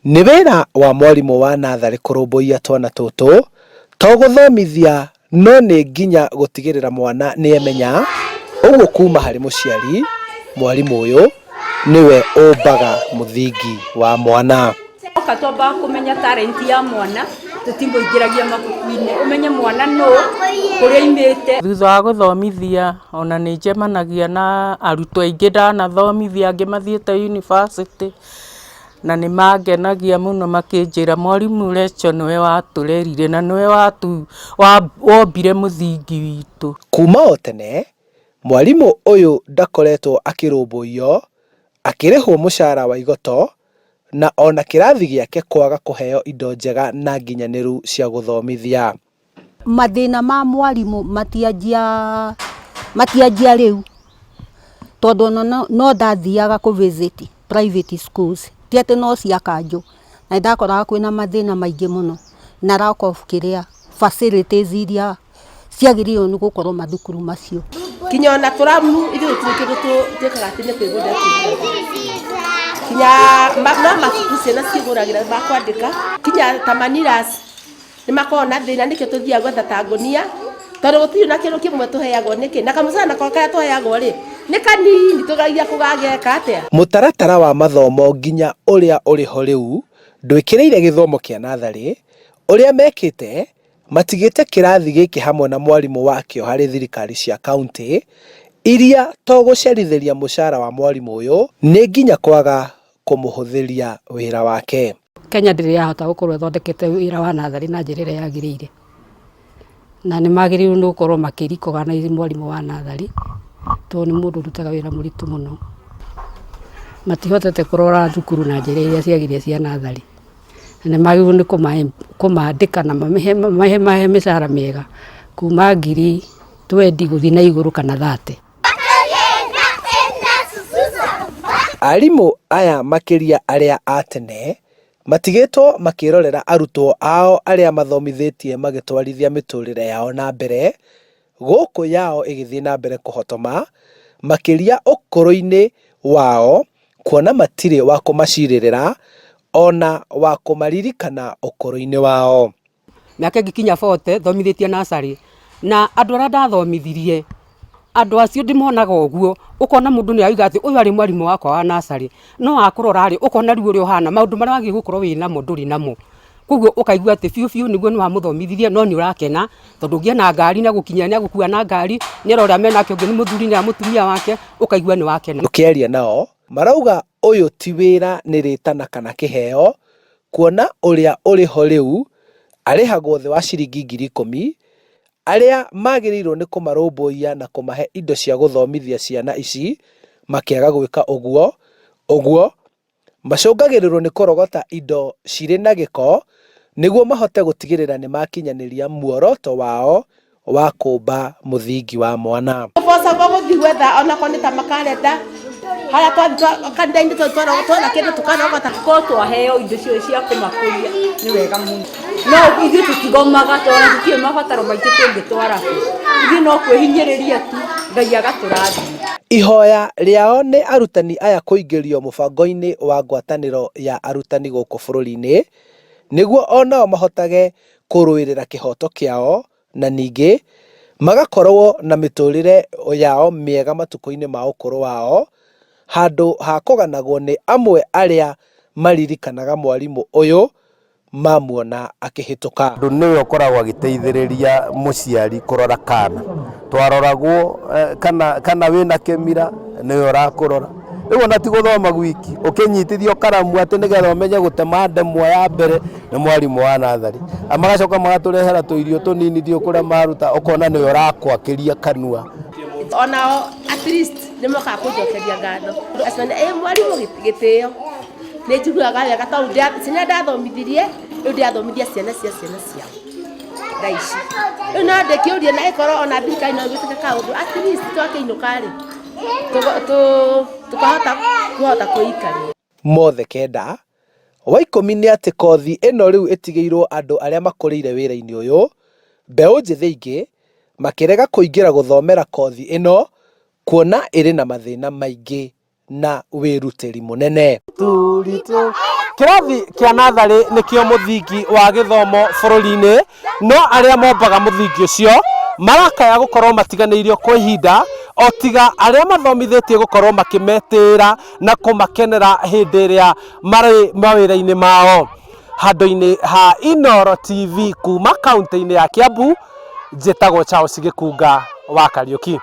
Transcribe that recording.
Nĩ wĩra wa mwarimũ wa natharĩ kũrũmbũiya twana tũtũ to gũthomithia no nĩ nginya gũtigĩrĩra mwana nĩemenya, ũguo kuma harĩ mũciari. Mwarimũ ũyũ niwe umbaga muthingi wa mwana. Twambaga kumenya talent ya mwana, tutimuingiragia mabuku-ini, umenye mwana no kuria imite. Thutha wa guthomithia ona nĩ njemanagia na arutwo aingĩ ndanathomithia angĩ mathiĩte university na nĩ mangenagia mũno makĩnjĩra mwarimũ Rachel nĩwe watũrerire na nĩwe wombire muthingi witũ. Kuma o tene mwarimũ ũyũ ndakoretwo akĩrũmbũiyo, akĩrĩhwo mũcara wa igoto na ona kĩrathi gĩake kwaga kũheo indo njega na nginyanĩru cia gũthomithia. Mathĩna ma mwarimũ matianjia rĩu, tondũ no ndathiaga kũ visit private schools, ti atĩ no cia kanjũ, na ndakoraga kwĩna mathĩna maingĩ mũno na lack of facilities iria ciagĩrĩirwo nĩ gũkorwo mathukuru macio. Kinya ona tũramu ithuĩ twĩkaga atĩ nĩ kwĩgũrĩra kinya no mabuku ciana cigũragĩra makwandĩka, kinya tamaniras nĩ makoragwo na thĩna, nĩkĩo tũthiaga gwetha ta ngonia, tondũ gũtirĩ na kĩndũ kĩmwe tũheagwo nĩkĩ, na kamũcara nako karĩa tũheagwo rĩ nĩ kanini, tũgagia kũgageka atĩa. Mũtaratara wa mathomo nginya ũrĩa ũrĩho rĩu ndwĩkĩrĩire gĩthomo kĩa natharĩ, ũrĩa mekĩte matigĩte kĩrathi gĩkĩ hamwe na mwarimũ wakĩo harĩ thirikari cia kaunti, iria to gũcerithĩria mũcara wa mwarimũ ũyũ nĩ nginya kwaga kũmũhũthĩria wĩra wake. Kenya ndĩrĩ yahota gũkorwo ĩthondekete wĩra wa natharĩ na njĩra ĩrĩa yagĩrĩire, na nĩ magĩrĩirwo nĩ gũkorwo makĩrikũga na mwarimũ wa natharĩ, tondũ nĩ mũndũ ũrutaga wĩra mũritũ mũno. Matihotete kũrora thukuru na njĩra iria ciagĩrĩire cia natharĩ, na nĩ magĩrĩirwo nĩ kũmaandĩka na mahe mĩcara mĩega kuma 20 gũthiĩ na igũrũ kana 30. Arimũ aya makĩria arĩa a tene matigĩtwo makĩrorera arutwo ao arĩa mathomithĩtie magĩtwarithia mĩturire yao na mbere, gũkũ yao ĩgĩthiĩ na mbere kũhotoma makĩria ũkũrũ-inĩ wao, kuona matirĩ wa kũmacirĩrĩra ona wa kũmaririkana ũkũrũ-inĩ wao. Mĩaka ĩngĩkinya 40 thomithĩtie nursery, na andũ arĩa ndathomithirie andũ acio ndĩmonaga ũguo, ũkona mũndũ nĩ auga atĩ ũyũ arĩ mwarimũ wakwa wa nursery, no akũrora rĩ ũkona rĩu ũrĩa ũhana maũndũ marĩa wagĩrĩirwo gũkorwo wĩna mo ndũrĩ namo, koguo ũkaigua atĩ biũ nĩguo nĩ wamũthomithithie no nĩ ũrakena, tondũ ũngĩa na ngari na gũkinya nĩ agũkua na ngari, nĩ arora menake ũngĩ nĩ mũthuri na mũtumia wake, ũkaigua nĩ wakena. Ũkĩaria nao marauga ũyũ ti wĩra nĩ rĩtana kana kĩheo, kuona ũrĩa ũrĩho rĩu arĩhagwo thĩ wa ciringi 10,000, arĩa magĩrĩirwo nĩ kũmarũmbũiya na kũmahe indo cia gũthomithia ciana ici makĩaga gwĩka ũguo macũngagĩrĩrwo nĩ kũrogota indo cirĩ na gĩko nĩguo mahote gũtigĩrĩra nĩ makinyanĩria muoroto wao wa kũmba muthingi wa mwana. Gũthiĩ gwetha onako nĩ ta makarenda harĩa kanitha-inĩ twona kĩndũ tũkanogota Ko twaheo indo cia kũmakũria nĩ wega mũno. No ithuĩ tũtigomaga tondũ tũtirĩ mabataro maingĩ tũngĩtwara kũ. Ithuĩ no kwĩhinyĩrĩria tu, Ngai agatũrathima. Ihoya rĩao nĩ arutani aya kũingĩrio mũbango-inĩ wa ngwatanĩro ya arutani gũkũ bũrũri-inĩ nĩguo onao mahotage kũrũĩrĩra kĩhoto kĩao na ningĩ magakorwo na mĩturire yao mĩega matukũ-inĩ ma ũkũrũ wao, handũ ha kũganagwo nĩ amwe arĩa maririkanaga mwarimũ ũyũ mamuona akĩhĩtũka. Andũ nĩwe ũkoragwo agĩteithĩrĩria mũciari kũrora kana, twaroragwo kana wĩna kĩmira nĩwe ũrakũrora. Rĩu ona ti gũthoma gwiki, ũkĩnyitithio karamu atĩ nĩgetha ũmenye gũtema ndemwa ya mbere nĩ mwarimũ wa natharĩ, magacoka magatũrehera tũirio tũnini thiĩ kũrĩa maruta, ũkona nĩwe ũrakwakĩria kanua. Onao at least nĩ mokaga kũnjokeria ngatho, mwarimũ gĩtĩo nĩ njiguaga wega tondũ ciana ndathomithirie, rĩu ndĩrathomithia ciana ciao thaa ici. Rĩu no ndĩkĩũria na ĩkorwo ona thirikari no ĩgĩtĩke kaũndũ at least twakĩinũka rĩ tukahota kũikaria. Mothe kenda wa 10 nĩ atĩ kothi ĩno rĩu ĩtigĩirwo andũ arĩa makũrĩire wĩra-inĩ ũyũ, mbeũ njĩthĩ ingĩ makĩrega kũingĩra gũthomera kothi ĩno kuona ĩrĩ na mathĩna maingĩ na wĩrutĩri mũnene. Kĩrathi kĩa natharĩ nĩkĩo mũthingi wa gĩthomo bũrũri-inĩ, no arĩa mombaga mũthingi ũcio marakaya gũkorwo matiganĩirio kwa ihinda, o tiga arĩa mathomithĩtie gũkorwo makĩmetĩra na kũmakenera hĩndĩ ĩrĩa marĩ mawĩra-inĩ mao. Handũ-inĩ ha Inooro TV kuma kaunti-inĩ ya Kiambu, njĩtagwo Charles Gĩkunga wa Kariũki.